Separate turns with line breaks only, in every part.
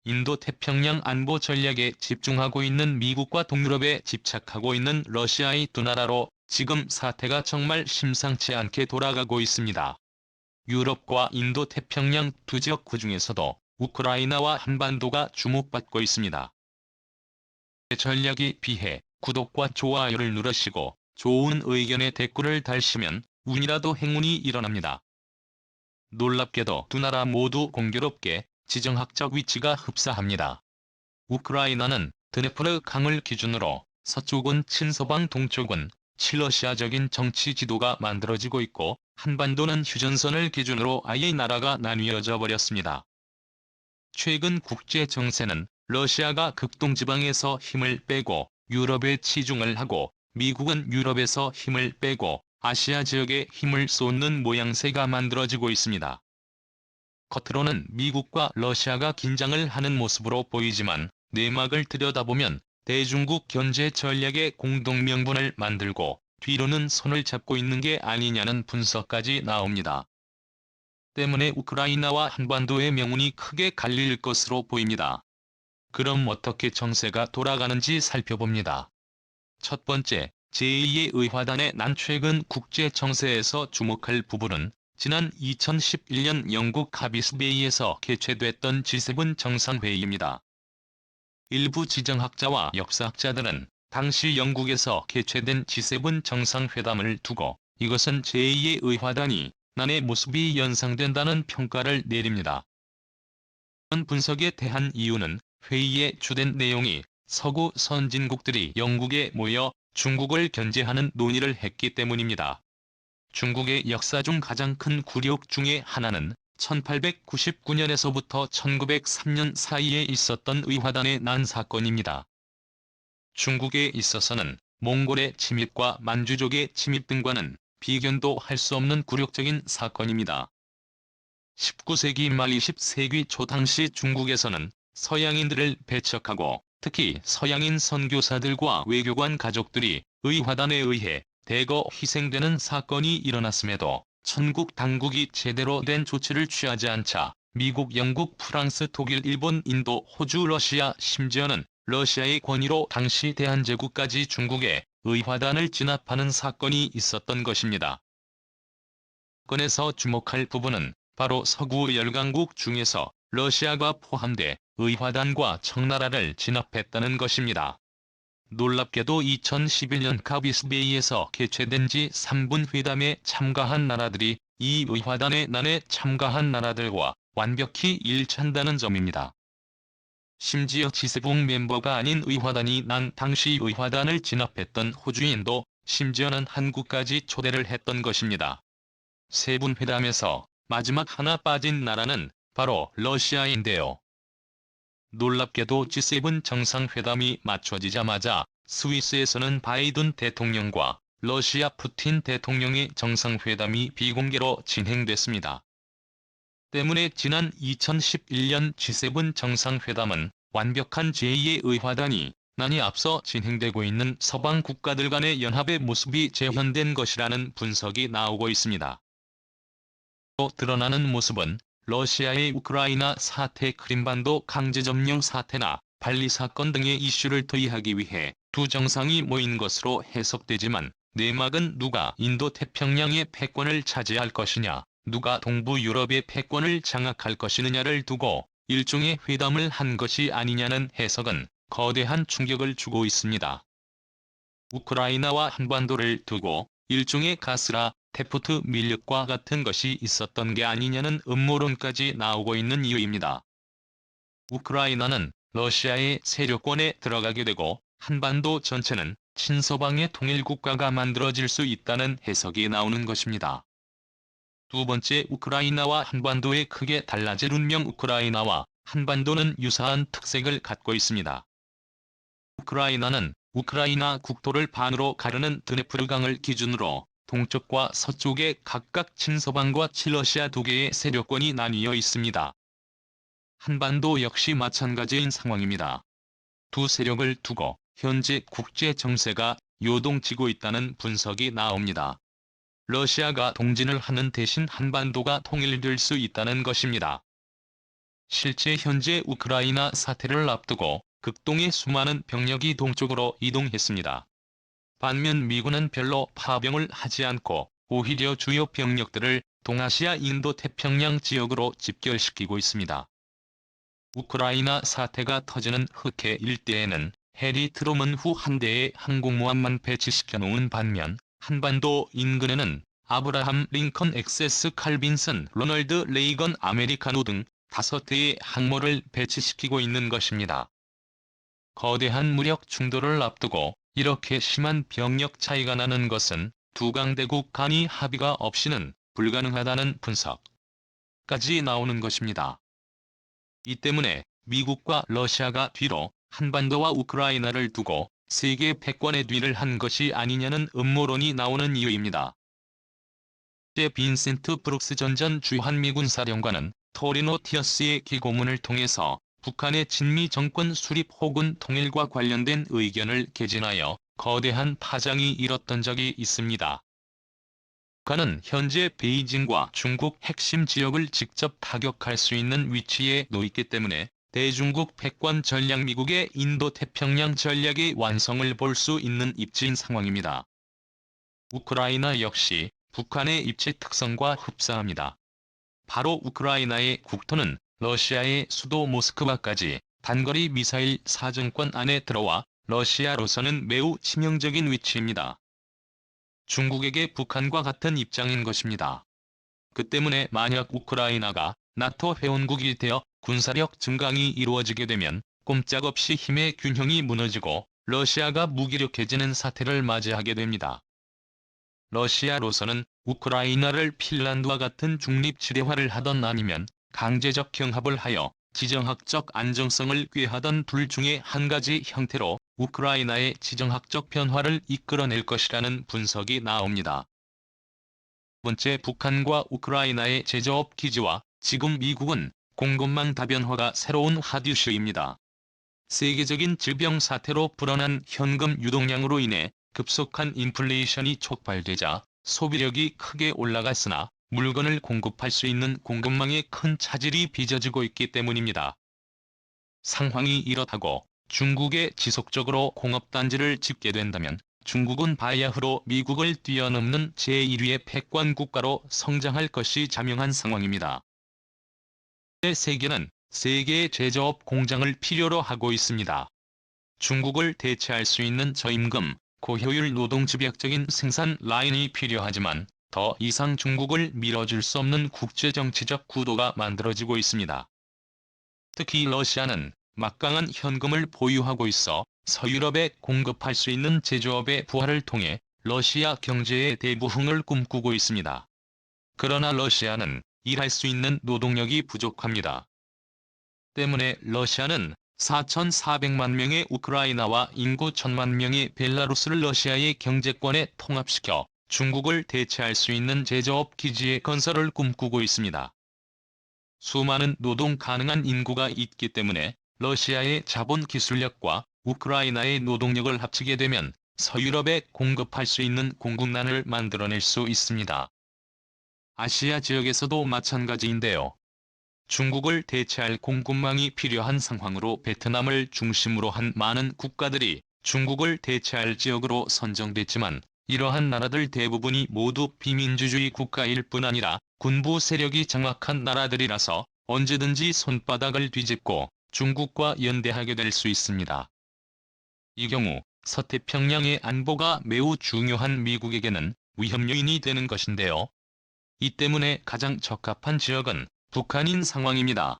인도-태평양 안보 전략에 집중하고 있는 미국과 동유럽에 집착하고 있는 러시아의 두 나라로 지금 사태가 정말 심상치 않게 돌아가고 있습니다. 유럽과 인도-태평양 두 지역 그중에서도 우크라이나와 한반도가 주목받고 있습니다. 전략에 비해 구독과 좋아요를 누르시고 좋은 의견에 댓글을 달시면 운이라도 행운이 일어납니다. 놀랍게도 두 나라 모두 공교롭게 지정학적 위치가 흡사합니다. 우크라이나는 드네프르 강을 기준으로 서쪽은 친서방 동쪽은 친러시아적인 정치 지도가 만들어지고 있고 한반도는 휴전선을 기준으로 아예 나라가 나뉘어져 버렸습니다. 최근 국제 정세는 러시아가 극동지방에서 힘을 빼고 유럽에 치중을 하고 미국은 유럽에서 힘을 빼고 아시아 지역에 힘을 쏟는 모양새가 만들어지고 있습니다. 겉으로는 미국과 러시아가 긴장을 하는 모습으로 보이지만 내막을 들여다보면 대중국 견제 전략의 공동명분을 만들고 뒤로는 손을 잡고 있는 게 아니냐는 분석까지 나옵니다. 때문에 우크라이나와 한반도의 명운이 크게 갈릴 것으로 보입니다. 그럼 어떻게 정세가 돌아가는지 살펴봅니다. 첫 번째, 제2의 의화단의 난 최근 국제 정세에서 주목할 부분은 지난 2011년 영국 카비스베이에서 개최됐던 G7 정상회의입니다. 일부 지정학자와 역사학자들은 당시 영국에서 개최된 G7 정상회담을 두고 이것은 제2의 의화단이 난의 모습이 연상된다는 평가를 내립니다. 이런 분석에 대한 이유는 회의의 주된 내용이 서구 선진국들이 영국에 모여 중국을 견제하는 논의를 했기 때문입니다. 중국의 역사 중 가장 큰 굴욕 중의 하나는 1899년에서부터 1903년 사이에 있었던 의화단의 난 사건입니다. 중국에 있어서는 몽골의 침입과 만주족의 침입 등과는 비견도 할 수 없는 굴욕적인 사건입니다. 19세기 말 20세기 초 당시 중국에서는 서양인들을 배척하고 특히 서양인 선교사들과 외교관 가족들이 의화단에 의해 대거 희생되는 사건이 일어났음에도 천국 당국이 제대로 된 조치를 취하지 않자 미국, 영국, 프랑스, 독일, 일본, 인도, 호주, 러시아, 심지어는 러시아의 권위로 당시 대한제국까지 중국에 의화단을 진압하는 사건이 있었던 것입니다. 건에서 주목할 부분은 바로 서구 열강국 중에서 러시아가 포함돼 의화단과 청나라를 진압했다는 것입니다. 놀랍게도 2011년 카비스베이에서 개최된 G3분 회담에 참가한 나라들이 이 의화단의 난에 참가한 나라들과 완벽히 일치한다는 점입니다. 심지어 G7 멤버가 아닌 의화단이 난 당시 의화단을 진압했던 호주인도 심지어는 한국까지 초대를 했던 것입니다. 세 분 회담에서 마지막 하나 빠진 나라는 바로 러시아인데요. 놀랍게도 G7 정상회담이 맞춰지자마자 스위스에서는 바이든 대통령과 러시아 푸틴 대통령의 정상회담이 비공개로 진행됐습니다. 때문에 지난 2011년 G7 정상회담은 완벽한 제2의 의화단이 난이 앞서 진행되고 있는 서방 국가들 간의 연합의 모습이 재현된 것이라는 분석이 나오고 있습니다. 또 드러나는 모습은 러시아의 우크라이나 사태, 크림반도 강제점령 사태나 발리 사건 등의 이슈를 토의하기 위해 두 정상이 모인 것으로 해석되지만 내막은 누가 인도-태평양의 패권을 차지할 것이냐, 누가 동부 유럽의 패권을 장악할 것이느냐를 두고 일종의 회담을 한 것이 아니냐는 해석은 거대한 충격을 주고 있습니다. 우크라이나와 한반도를 두고 일종의 가스라 테프트 밀렵과 같은 것이 있었던 게 아니냐는 음모론까지 나오고 있는 이유입니다. 우크라이나는 러시아의 세력권에 들어가게 되고 한반도 전체는 친서방의 통일국가가 만들어질 수 있다는 해석이 나오는 것입니다. 두 번째, 우크라이나와 한반도의 크게 달라질 운명. 우크라이나와 한반도는 유사한 특색을 갖고 있습니다. 우크라이나는 우크라이나 국토를 반으로 가르는 드네프르강을 기준으로 동쪽과 서쪽에 각각 친서방과 친러시아 두 개의 세력권이 나뉘어 있습니다. 한반도 역시 마찬가지인 상황입니다. 두 세력을 두고 현재 국제 정세가 요동치고 있다는 분석이 나옵니다. 러시아가 동진을 하는 대신 한반도가 통일될 수 있다는 것입니다. 실제 현재 우크라이나 사태를 앞두고 극동의 수많은 병력이 동쪽으로 이동했습니다. 반면 미군은 별로 파병을 하지 않고 오히려 주요 병력들을 동아시아 인도태평양 지역으로 집결시키고 있습니다. 우크라이나 사태가 터지는 흑해 일대에는 해리 트루먼 후 한 대의 항공모함만 배치시켜 놓은 반면 한반도 인근에는 아브라함 링컨 엑세스 칼빈슨 로널드 레이건 아메리카노 등 5대의 항모를 배치시키고 있는 것입니다. 거대한 무력 충돌을 앞두고 이렇게 심한 병력 차이가 나는 것은 두 강대국 간의 합의가 없이는 불가능하다는 분석까지 나오는 것입니다. 이 때문에 미국과 러시아가 뒤로 한반도와 우크라이나를 두고 세계 패권의 뒤를 한 것이 아니냐는 음모론이 나오는 이유입니다. 제 빈센트 브룩스 전 주한미군 사령관은 토리노 티어스의 기고문을 통해서 북한의 친미 정권 수립 혹은 통일과 관련된 의견을 개진하여 거대한 파장이 일었던 적이 있습니다. 북한은 현재 베이징과 중국 핵심 지역을 직접 타격할 수 있는 위치에 놓였기 때문에 대중국 패권 전략 미국의 인도태평양 전략의 완성을 볼 수 있는 입지인 상황입니다. 우크라이나 역시 북한의 입지 특성과 흡사합니다. 바로 우크라이나의 국토는 러시아의 수도 모스크바까지 단거리 미사일 사정권 안에 들어와 러시아로서는 매우 치명적인 위치입니다. 중국에게 북한과 같은 입장인 것입니다. 그 때문에 만약 우크라이나가 나토 회원국이 되어 군사력 증강이 이루어지게 되면 꼼짝없이 힘의 균형이 무너지고 러시아가 무기력해지는 사태를 맞이하게 됩니다. 러시아로서는 우크라이나를 핀란드와 같은 중립지대화를 하던 아니면 강제적 경합을 하여 지정학적 안정성을 꾀하던 둘 중에 한 가지 형태로 우크라이나의 지정학적 변화를 이끌어낼 것이라는 분석이 나옵니다. 번째, 북한과 우크라이나의 제조업 기지와 지금 미국은 공급망 다변화가 새로운 핫 이슈입니다. 세계적인 질병 사태로 불어난 현금 유동량으로 인해 급속한 인플레이션이 촉발되자 소비력이 크게 올라갔으나 물건을 공급할 수 있는 공급망에 큰 차질이 빚어지고 있기 때문입니다. 상황이 이렇다고 중국에 지속적으로 공업단지를 짓게 된다면 중국은 바야흐로 미국을 뛰어넘는 제1위의 패권 국가로 성장할 것이 자명한 상황입니다. 세계는 세계의 제조업 공장을 필요로 하고 있습니다. 중국을 대체할 수 있는 저임금, 고효율 노동 집약적인 생산 라인이 필요하지만 더 이상 중국을 밀어줄 수 없는 국제정치적 구도가 만들어지고 있습니다. 특히 러시아는 막강한 현금을 보유하고 있어 서유럽에 공급할 수 있는 제조업의 부활을 통해 러시아 경제의 대부흥을 꿈꾸고 있습니다. 그러나 러시아는 일할 수 있는 노동력이 부족합니다. 때문에 러시아는 4,400만 명의 우크라이나와 인구 1,000만 명의 벨라루스를 러시아의 경제권에 통합시켜 중국을 대체할 수 있는 제조업 기지의 건설을 꿈꾸고 있습니다. 수많은 노동 가능한 인구가 있기 때문에 러시아의 자본 기술력과 우크라이나의 노동력을 합치게 되면 서유럽에 공급할 수 있는 공급난을 만들어낼 수 있습니다. 아시아 지역에서도 마찬가지인데요. 중국을 대체할 공급망이 필요한 상황으로 베트남을 중심으로 한 많은 국가들이 중국을 대체할 지역으로 선정됐지만 이러한 나라들 대부분이 모두 비민주주의 국가일 뿐 아니라 군부 세력이 장악한 나라들이라서 언제든지 손바닥을 뒤집고 중국과 연대하게 될 수 있습니다. 이 경우 서태평양의 안보가 매우 중요한 미국에게는 위험 요인이 되는 것인데요. 이 때문에 가장 적합한 지역은 북한인 상황입니다.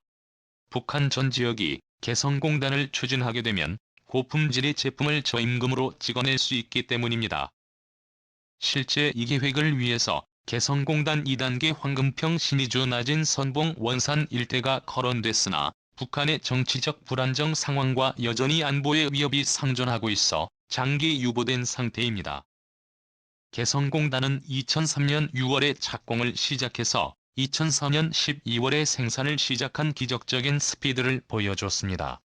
북한 전 지역이 개성공단을 추진하게 되면 고품질의 제품을 저임금으로 찍어낼 수 있기 때문입니다. 실제 이 계획을 위해서 개성공단 2단계 황금평 신의주 낮은 선봉 원산 일대가 거론됐으나 북한의 정치적 불안정 상황과 여전히 안보의 위협이 상존하고 있어 장기 유보된 상태입니다. 개성공단은 2003년 6월에 착공을 시작해서 2004년 12월에 생산을 시작한 기적적인 스피드를 보여줬습니다.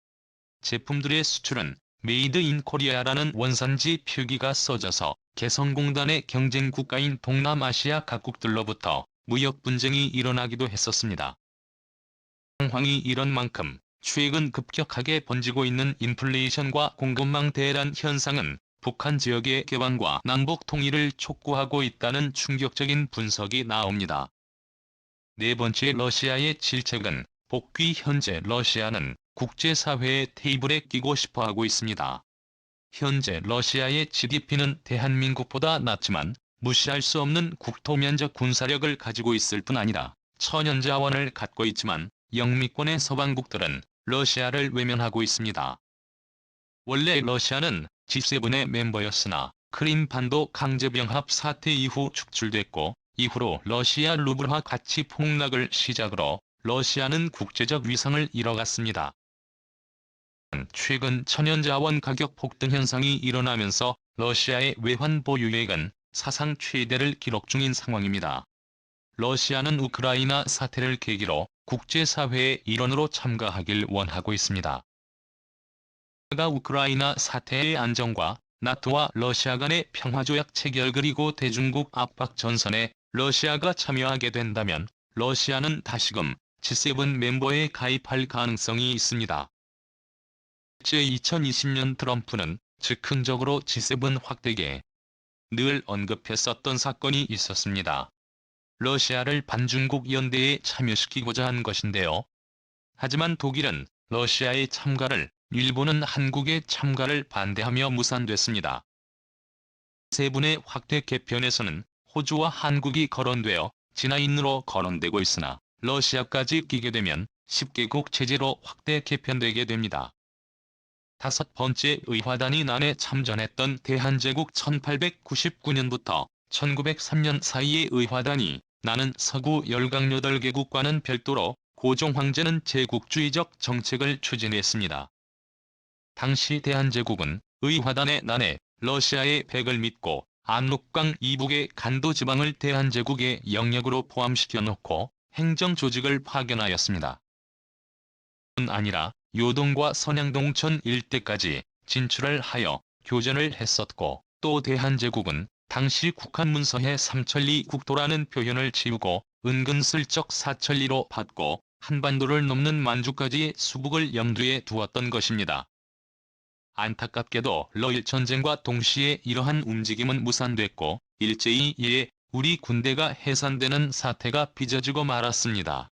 제품들의 수출은 메이드 인 코리아라는 원산지 표기가 써져서 개성공단의 경쟁 국가인 동남아시아 각국들로부터 무역 분쟁이 일어나기도 했었습니다. 상황이 이런 만큼 최근 급격하게 번지고 있는 인플레이션과 공급망 대란 현상은 북한 지역의 개방과 남북 통일을 촉구하고 있다는 충격적인 분석이 나옵니다. 네 번째, 러시아의 질책은 복귀. 현재 러시아는 국제사회의 테이블에 끼고 싶어하고 있습니다. 현재 러시아의 GDP는 대한민국보다 낮지만 무시할 수 없는 국토 면적 군사력을 가지고 있을 뿐 아니라 천연자원을 갖고 있지만 영미권의 서방국들은 러시아를 외면하고 있습니다. 원래 러시아는 G7의 멤버였으나 크림반도 강제병합 사태 이후 축출됐고, 이후로 러시아 루블화 가치 폭락을 시작으로 러시아는 국제적 위상을 잃어갔습니다. 최근 천연자원 가격 폭등 현상이 일어나면서 러시아의 외환 보유액은 사상 최대를 기록 중인 상황입니다. 러시아는 우크라이나 사태를 계기로 국제사회의 일원으로 참가하길 원하고 있습니다. 우크라이나 사태의 안정과 나토와 러시아 간의 평화조약 체결 그리고 대중국 압박 전선에 러시아가 참여하게 된다면 러시아는 다시금 G7 멤버에 가입할 가능성이 있습니다. 실제 2020년 트럼프는 즉흥적으로 G7 확대에 늘 언급했었던 사건이 있었습니다. 러시아를 반중국 연대에 참여시키고자 한 것인데요. 하지만 독일은 러시아의 참가를, 일본은 한국의 참가를 반대하며 무산됐습니다. G7의 확대 개편에서는 호주와 한국이 거론되어 진화인으로 거론되고 있으나 러시아까지 끼게 되면 10개국 체제로 확대 개편되게 됩니다. 다섯 번째, 의화단이 난에 참전했던 대한제국. 1899년부터 1903년 사이의 의화단이 나는 서구 열강 8개국과는 별도로 고종 황제는 제국주의적 정책을 추진했습니다. 당시 대한제국은 의화단의 난에 러시아의 백을 믿고 압록강 이북의 간도 지방을 대한제국의 영역으로 포함시켜 놓고 행정조직을 파견하였습니다. 뿐 아니라 요동과 선양동천 일대까지 진출을 하여 교전을 했었고, 또 대한제국은 당시 국한 문서에 삼천리 국토라는 표현을 지우고 은근슬쩍 사천리로 받고 한반도를 넘는 만주까지의 수북을 염두에 두었던 것입니다. 안타깝게도 러일전쟁과 동시에 이러한 움직임은 무산됐고 일제히 이에 우리 군대가 해산되는 사태가 빚어지고 말았습니다.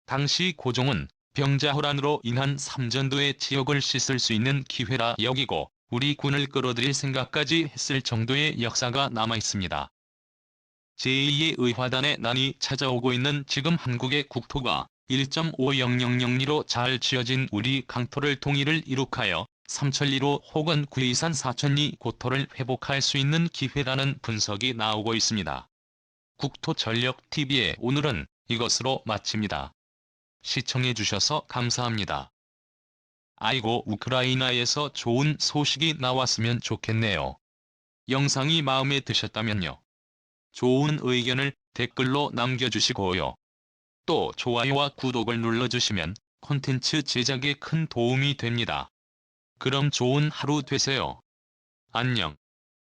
당시 고종은 병자호란으로 인한 삼전도의 지역을 씻을 수 있는 기회라 여기고 우리 군을 끌어들일 생각까지 했을 정도의 역사가 남아있습니다. 제2의 의화단의 난이 찾아오고 있는 지금 한국의 국토가 1.5000리로 잘 지어진 우리 강토를 통일을 이룩하여 삼천리로 혹은 구이산 사천리 고토를 회복할 수 있는 기회라는 분석이 나오고 있습니다. 국토전력TV의 오늘은 이것으로 마칩니다. 시청해주셔서 감사합니다. 아이고, 우크라이나에서 좋은 소식이 나왔으면 좋겠네요. 영상이 마음에 드셨다면요. 좋은 의견을 댓글로 남겨주시고요. 또 좋아요와 구독을 눌러주시면 콘텐츠 제작에 큰 도움이 됩니다. 그럼 좋은 하루 되세요. 안녕.